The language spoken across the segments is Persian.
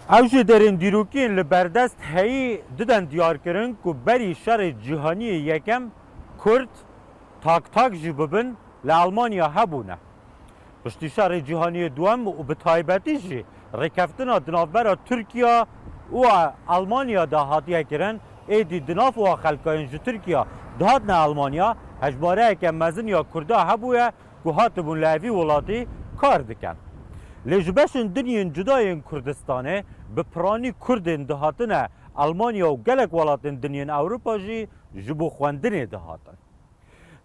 اوج درین دیروکین لبردست هی ددن دیار کرن کو بری شر جهانی یکم کرد تاک تاک جی ببن لالمانیا هبونه پشتی شر جهانی دوم و به تایبتی جی رکفتنا دنافبرا ترکیه و آلمانیا دا هاتیه کرن ایدی دناف و خلکاین جو ترکیه دهات نه آلمانیا هجباره که مزن یا کرده هبوه که هاتبون لعوی ولاتی کار دکن لجبشن دنیین جدایین کردستانه به پرانی کردین دهاتنه آلمانیا و گلک ولاتین دنیین اوروپا جی جبو خواندنه دهاتن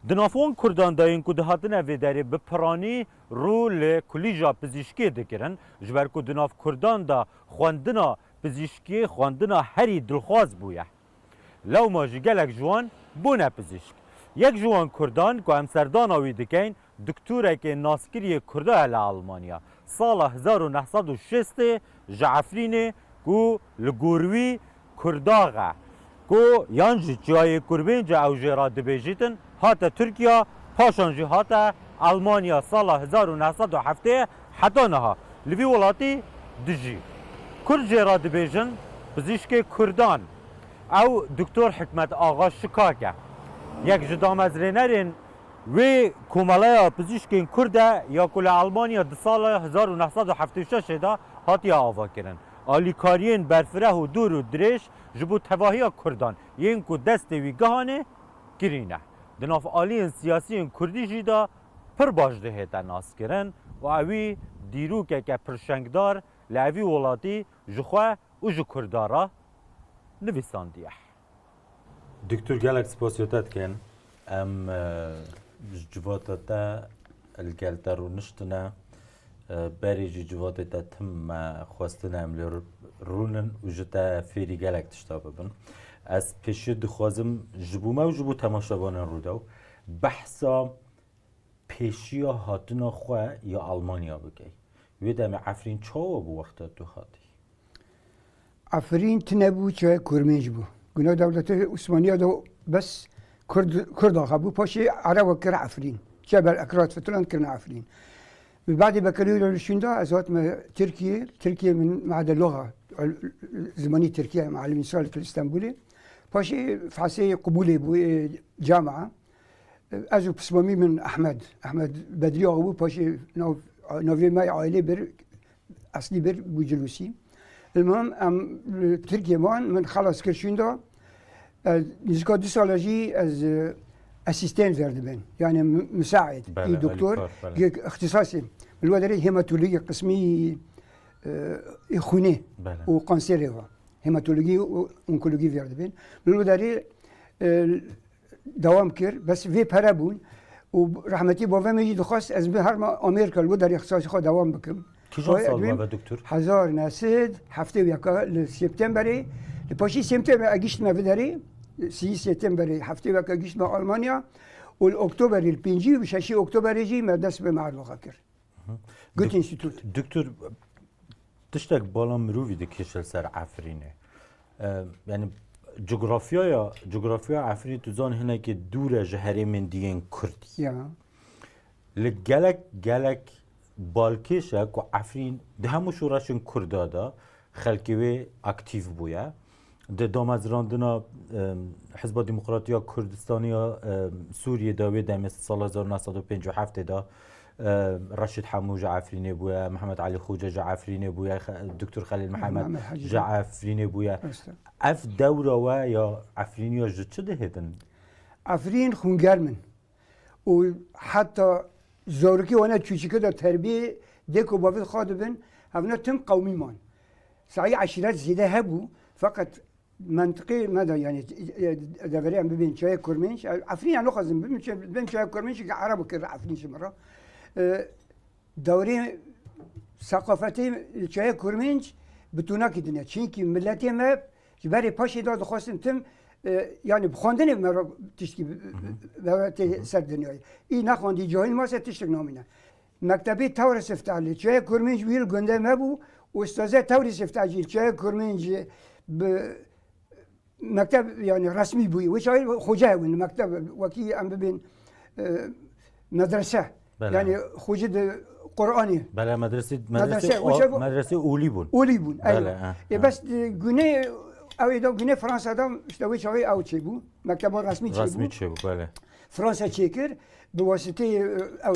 دنافون کردان داین که دهاتنه ویداری به پرانی رو لکلیجا پزیشکی دکرن جبر که دناف کردان دا خواندنا پزیشکی خواندنا هری دلخواز بویه لو ما جی گلک جوان بونه پزیشک یک جوان کردان که همسردان آوی دکین دکتوره که ناسکری کرده اله آلمانیا سال 1960 جعفرینه که لگوروی کرداغه که یانجی جای کربین جا اوجه را دبیجیتن هاته ترکیه پاشانجی هاته آلمانیا سال 1907 حتی نها لوی ولاتی دجی کرد را دبیجن پزیشک کردان او دکتر حکمت آقا شکاکه یک جدا مزرینرین و کومالای پزیشکین کرده یا کل آلمانیا در سال 1976 دا هاتیا آوا کردن آلیکاریین برفره و دور و درش جبو تواهی کردان این که دست وی گهانه گرینه دناف آلیین سیاسیین کردی جیدا پر باش دهیتا ناس کردن و اوی دیروکه که پرشنگدار لعوی ولاتی جخواه و جو کردارا نویساندیه دکتر گلک سپاسیوتت کن ام جواتتا الگلتا رو نشتنا بری جواتتا تم خواستنا ام رونن و جتا فیری گلک تشتا ببن از پیشی دخوازم جبو ما و جبو تماشابان رو دو بحثا پیشی هاتنا خواه یا آلمانیا بگی ویدم عفرین چاوا بو وقتا تو هاتی عفرین تنبو چه کرمنج بو گناه دولت عثمانیه دو بس كرد خبو باشي عرب كر عفرين جبل اكراد فتلان كرنا عفرين بعد بكالوريوس شندا ازات ما تركيا من معهد اللغه زماني تركيا معلم سالك الاسطنبولي باشي فحسي قبولي بو جامعه ازو بسمامي من احمد بدري ابو باشي نوفي ماي عائله بر اصلي بر بوجلوسي المهم ام تركيا من خلاص كرشندا نزكا دو سالجي از اسيستنت فردبن يعني مساعد اي دكتور اختصاصي الودري هيماتولوجي قسمي خوني وقنصيريفا هيماتولوجي وانكولوجي فردبن الودري دوام كر بس في بارابون ورحمتي بابا ميجي دخواست از بهر ما امريكا الودري اختصاصي خو دوام بكم كي جون سال بابا دكتور هزار ناسد هفته وياكا لسبتمبري لباشي سبتمبر اجيشت ما بدري 3 سپتامبر هفته وقت گشت به آلمانیا و اکتبر الپنجی و ششی اکتبر جی مدرس به معلوقه کرد. گوت انستیتوت. دکتر تشتک بالا مروی دکیشل سر عفرینه. یعنی جغرافیا عفرین تو زان هنه که دوره جهره من دیگه کردی. یا. لگلک بالکیشه که عفرین ده همو شوراشن کردادا خلکیوی اکتیو بویا. ده دامزراندنا حزب دموکراتیا کردستانیا سوریه داوی دم سال 1957 دا رشید حمو جعفرینی بویا محمد علی خوجه جعفرینی بویا دکتر خلیل محمد جعفرینی بویا اف دوره و یا عفرینیا چه دهیدن عفرین خونگرمن و حتی زورکی وانا چوچیکه در تربیه دکو بافت خادبن هفنا تم قومی مان سعی عشیرت زیده هبو فقط منطقي ماذا يعني دفريان بين شويه كرمنش عفرين يعني لغز بين شويه كرمنش عرب كر عفرين مره دوري ثقافتي شويه كرمنش بتوناك الدنيا چونكي ملتي ما جبري باشي داد خواستم تم يعني بخوندن مره تشكي دورتي سر دنياي اي نخوندي جاهل ما تشتك نامينا مكتبي تور سفتعلي شويه كرمنش ويل گنده ما بو استاذه تور سفتعلي شويه كرمنش مكتب يعني رسمي بوي وش خوجه من مكتب وكي ام بين مدرسه بله. يعني خوجد قرآني بله مدرسة وش أبو- مدرسه اولی بون أولي بون بله، أيوة إيه بس جنيه أو إذا جنيه فرنسا ده اشتوي شوي أو تشيبو مكتب رسمي رسمی تشيبو چه بود بله فرنسا تشيكر بواسطة أو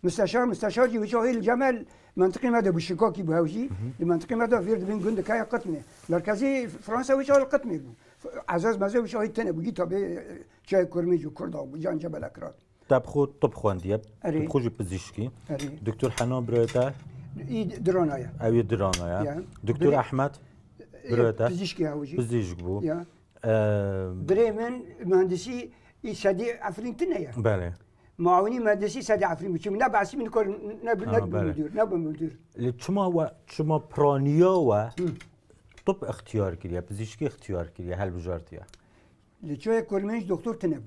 مستشار جي وشوي الجمال منطقي ماذا بشكاكي بهوجي المنطقي ماذا فيرد بين جند كاي قطمة مركزي فرنسا وشوي القطمة بو عزاز مزه وشوي تاني بجي تابع شاي كرميج وكردا وجان جبل أكراد طب خواندیه أري. طب خوشی پزشکی أري دکتر حنا برایته إيه درانايا اوی درانه یا. یا دکتر بله. احمد برایته بزيشكي هوجي پزشک بو يا بريمن مهندسي سدي عفرين تنيا بله معاوني مهندسي سدي عفرين بتشوف نبع سي من كل نب بله. نب مدير شما پرانیا و طب اختیار کردیا پزشکی اختیار کردیا هل بجارتیا لشوية كورميش دكتور تنب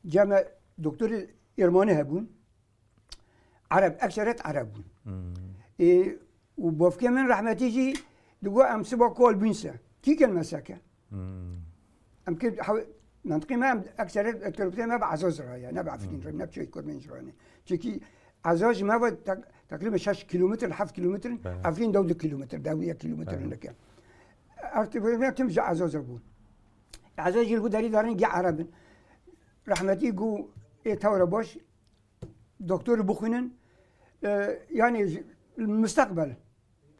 جامع دكتور إرماني هبون عرب أكثرت عرب بون إيه وبوفكي من رحمتي جي دقوا أم سبا كول بنسا كي كان مساكة أم كيف منطقي ما أكثرت التربية ما بعزاز رايا نبع فين رم نبشوي كورميش راني شكي عزاز ما هو تقريبا 6 كيلومتر 5 كيلومتر عفرين دولة كيلومتر دولية كيلومتر لك ارتباط ما تمشي عزاز ابون عزاز يلقوا داري دارين جا عرب رحمتي جو إيه تورا باش دكتور بخنن يعني المستقبل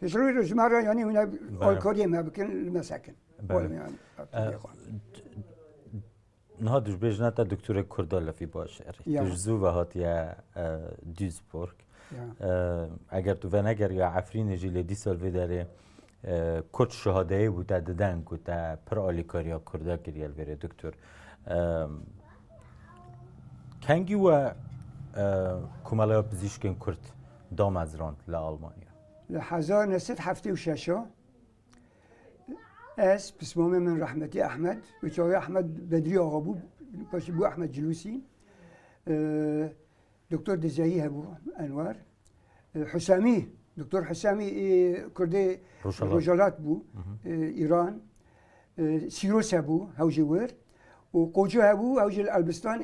في شروط جمارة يعني هنا الكوريا ما بكن المساكن ولا يعني نهادش بيجنا تا دكتور كردال في باشر یا. تجزو و هاتیا دوزبورگ يا اگر تو ونگر یا عفرین جیل دی سال داره کت شهاده بود دادن کت پر آلیکاریا کرده کریال بره دکتر کنگی و کمالای پزشکن کرد دام از راند لآلمانیا لحظة نسيت حفتي وشاشة اس بسمومي من رحمتي احمد وشوي احمد بدري اغابو باش بو احمد جلوسي دكتور دزاهي هبو انوار حسامي دكتور حسامي كردي رجالات بو ايران سيروس هبو هوجي وير وقوجو هبو هوجي الالبستان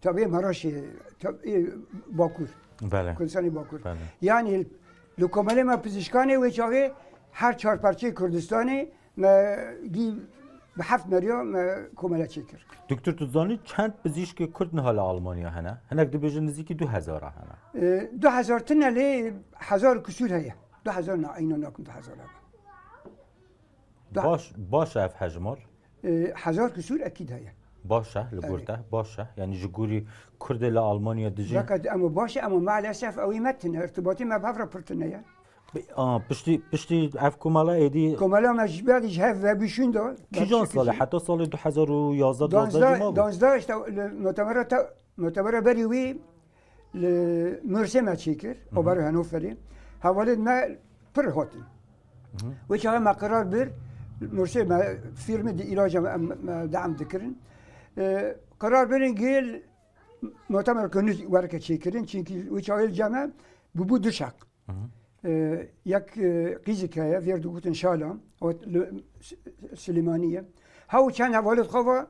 طبيعي مراشي باكور بله کردستانی باکور بله. یعنی لکومله ما پزشکانه و چاقه هر چهار پرچه کردستانی ما گی به 7 مریا ما کومله چکر دکتر تو زانی چند پزشک کرد نه حال آلمانیا هنه هنک دو بیشتر نزدیکی 2000 هنه 2000 تنه لی 1000 کسور هیا 2000 نه اینا نکن 2000 باشه اف حجمار 1000 کسور اکید هیا باشه لگورته باشه یعنی جگوری کرد لآلمانیا دجی لکه اما باشه اما مع الاسف اوی متن ارتباطی ما بفر پرتنه یا پشتی اف کمالا ایدی کومله ما جبادی جهف و بیشون دار کی جان ساله حتی سال 2011 12 ما بود 12 مؤتمر بريوي لمرسي ما تشيكر وبر هنوفري حوالي ما بر هوتن وش هذا ما قرار بر مرسي ما فيرم دي علاج ما دعم ذكرن قرار برين قيل مؤتمر كنوز وركة تشيكرن تشيكي وش هذا الجامعة ببود دشق يك قيزك هيا فيردو قوت إن شاء الله أو سليمانية هاو كان حوالي خوا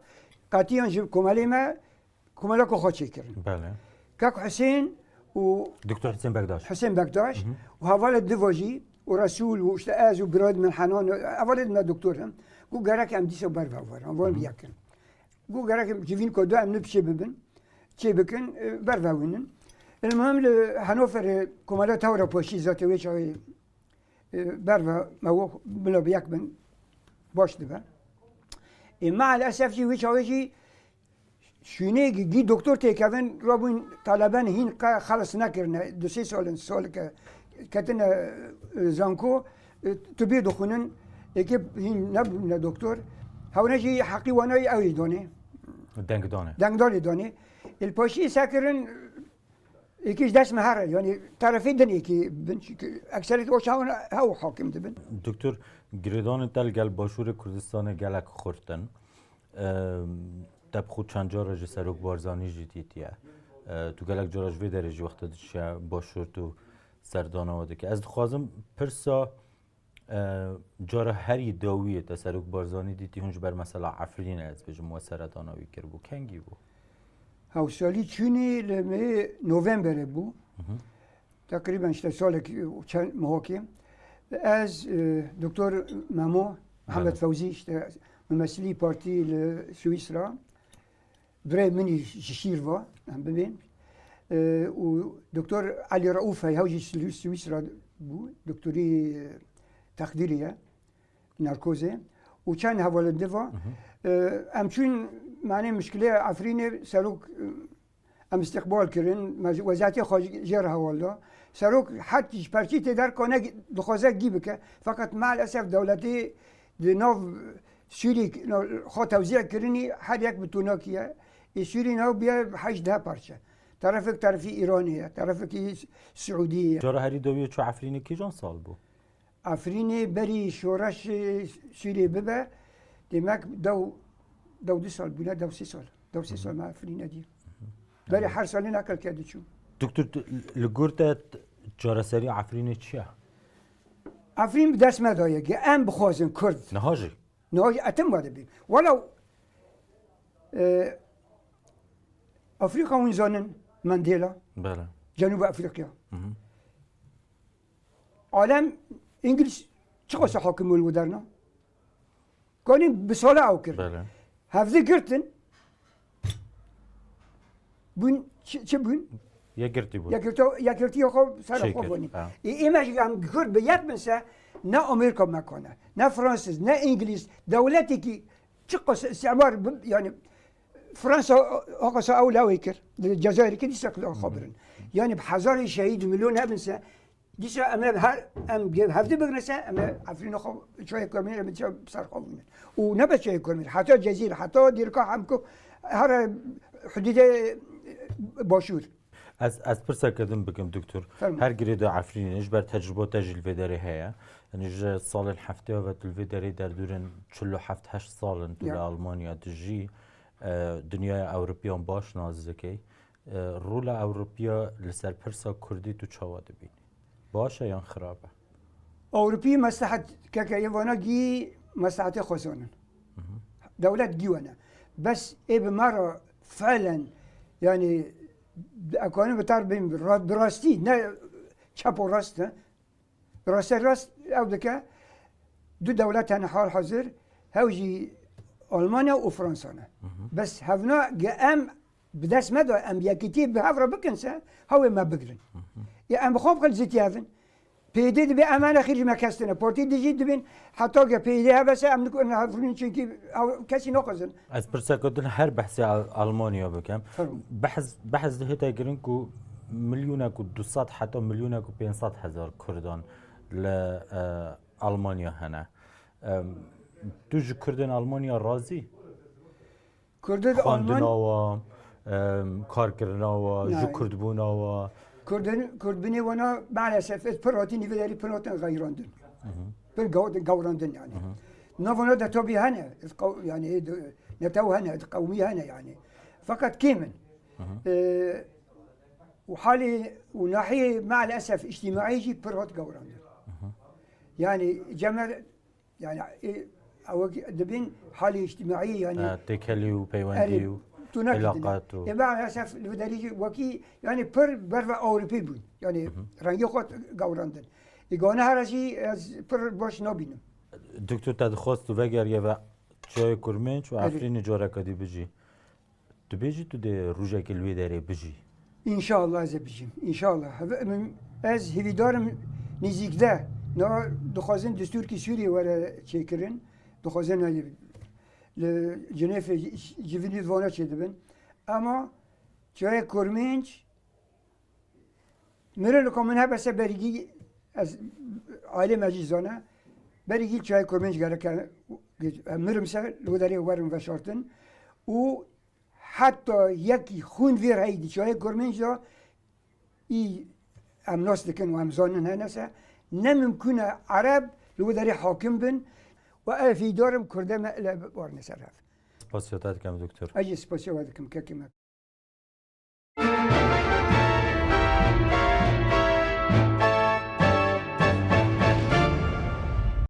قاتيان جب كمالا كو خو تشيكرن بله كاكو حسين و دکتر حسین بگداش حسين بكداش وهوالد دفوجي ورسول واشتاز وبراد من حنان اولد ما دكتورهم قو قراك ام ديسو برفا ورا وين بياكن قو قراك جيفين كو دو ام نبشي ببن تشي بكن برفا وينن المهم هانوفر كمالا تورا بوشي ذاتي ويش برفا ما هو بلا بياكبن باش دبا مع الاسف جي ويش جي شونه جي دكتور تيكافن رابون طالبان هين خلص نكرنا دو سي سال كتنا زانكو تبي دخونن اكيب هين نبنا دكتور هاونا جي حقي وانا اوي دوني دنگ دانه داني دوني الباشي ساكرن اكيش داس مهارة يعني طرفي دني كي اكثريت اوش هاو حاكم دبن دکتر گریدان تل گل باشور کردستان گلک خورتن تب خود چند جا راجع سروک بارزانی جدیدیه تو گلک جا راجع درجه وقت داشته باشور تو سردانه واده که از خوازم پرسا جارا هری داویه تا سروک بارزانی دیتی هنج بر مثلا عفرین از بجم و سردانوی کر بو کنگی بو هاوسالی چونی لمه نوامبر بو تقریبا شتا سالك چند مهاكم از دكتور مامو محمد فوزي ممثلي بارتي سويسرا بري مني شيرفا هم ببين ودكتور علي رؤوف هاوجي سويسرا بو دكتوري تخديريه ناركوزي وكان هولندفا ام چون معنی مشكله عفريني سلوك ام استقبال كرن وزارتي خارجيه هوالا سروك حتى برشي تدار كونه دخوازه جيبك فقط مع الاسف دولتي دناف سوري خو توزيع كرني حد يك بتوناكيا سوري ناو بيا حاج ده برشا طرفك طرفي ايرانيه طرفك سعوديه جارا هری دویه چو عفرینی کی جان سال بو عفريني بري شورش سوري ببا دمك دو 2 سال بونا دو 3 سال مع عفريني دي بري هر سالين اكل كده شو دکتر لگورت جارا سری عفرینی چیه؟ عفرين بدرس ما دايه ام بخوازن كرد نهاجی نهاية أتم هذا بي ولو أفريقيا وين زانن مانديلا بله جنوب أفريقيا عالم إنجليز شخص حاكم الودرنا كانوا بصلاة أو كر بله هذا قرتن بون شو بون یه گرتی بود يا كرتي يا خو سر شكل. خوبني آه. إيماج عم كرد بيات منسا نا أمريكا مكانه نا فرنسا نا إنجليز دولتي كي تقص استعمار يعني فرنسا أقصى أولى ويكر الجزائر كي ديسا خبرن يعني بحزار شهيد مليون هبنسا ديسا أما بهار أم هفدي بغنسا أما عفرين خو شوية كرمين أما ديسا بصار خوبني ونبت شوية كرمين حتى الجزيرة حتى ديركا حمكو هر حدود باشور از پرسا کردم بگم دکتر فرمایید. هر گرید عفرینیش بر تجربات تجربه داری هیا یعنی جه سال هفته و تلوی داری در دورن 47-8 سال تو یا. آلمانیا دجی دنیای اوروپیان باش نازدکی رول اوروپیا لسر پرسا کردی تو چاواده بینی باشه یا خرابه أوروبي مصلحة كاكايفانا جي مصلحة خزانا دولة جيوانا بس إيه بمرة فعلا يعني أكون بتعرف براستي نا شابو راست راست أو دكا دو دولات أنا حال حاضر هوجي ألمانيا وفرنسا بس هفنا جام بداس مدى أم يكتي بهفرة بكنسا هو ما بقدرن يا أم بخوف خل زيتيافن پیده دبی امانه خیلی مکستنه پارتی دیجی دبین حتی که پیده ها بسه امن کنه هفرین چونکی کسی نخوزن از پرسا کردن هر بحثی آلمانیا بکم فرم. بحث ده تا گرین کو مليونك و200 حتى مليونك و500 هزار كردان ل ألمانيا هنا توج كردن ألمانيا راضي کرده خواندنا آلمان و کارکردنا و نه. جو کرد بونا و کردبینی ونا مالاسف پراتی نیوداری پراتن غیراندن پر گوراندن يعني نافونا ده توبي هنا يعني نتو هنا قومي هنا يعني فقط كيمن وحالي وناحية مع الأسف اجتماعي جي برات قوراندن يعني جمع يعني أو دبين حالي اجتماعي يعني تكلي و پیوندی و علاقات و مع الأسف الفدريجي وكي يعني برفع أوروبي بون يعني رنگي خود قوراندن يقولنا هرشي پر باش نبينم دکتر تدخواست تو وگر یه و چای کرمنچ و عفرین جاره کدی بجی تو بجی تو ده روژه کلوی داره بجی إن شاء الله از بجیم إن شاء الله از هویدارم نزدیکده نه دخوازن دستور کی سوری وره چیکرین دخوازن لجنیف جوینی دوانا چه دبن اما جای کرمنچ میره لکامن ها بس برگی از عائله مجیزانه برگی جای کرمنچ گره که میرم سر لوداری ورم و شارتن و حتی یکی خون ویر هایدی جای کرمنچ دا ای امناس دکن و امزانن هنسه نممکنه عرب لوداری حاکم بن و افیدارم کرده ما الى بار نصرف سپاسیاتت کم دکتر اجي سپاسيو هذا كم كاكي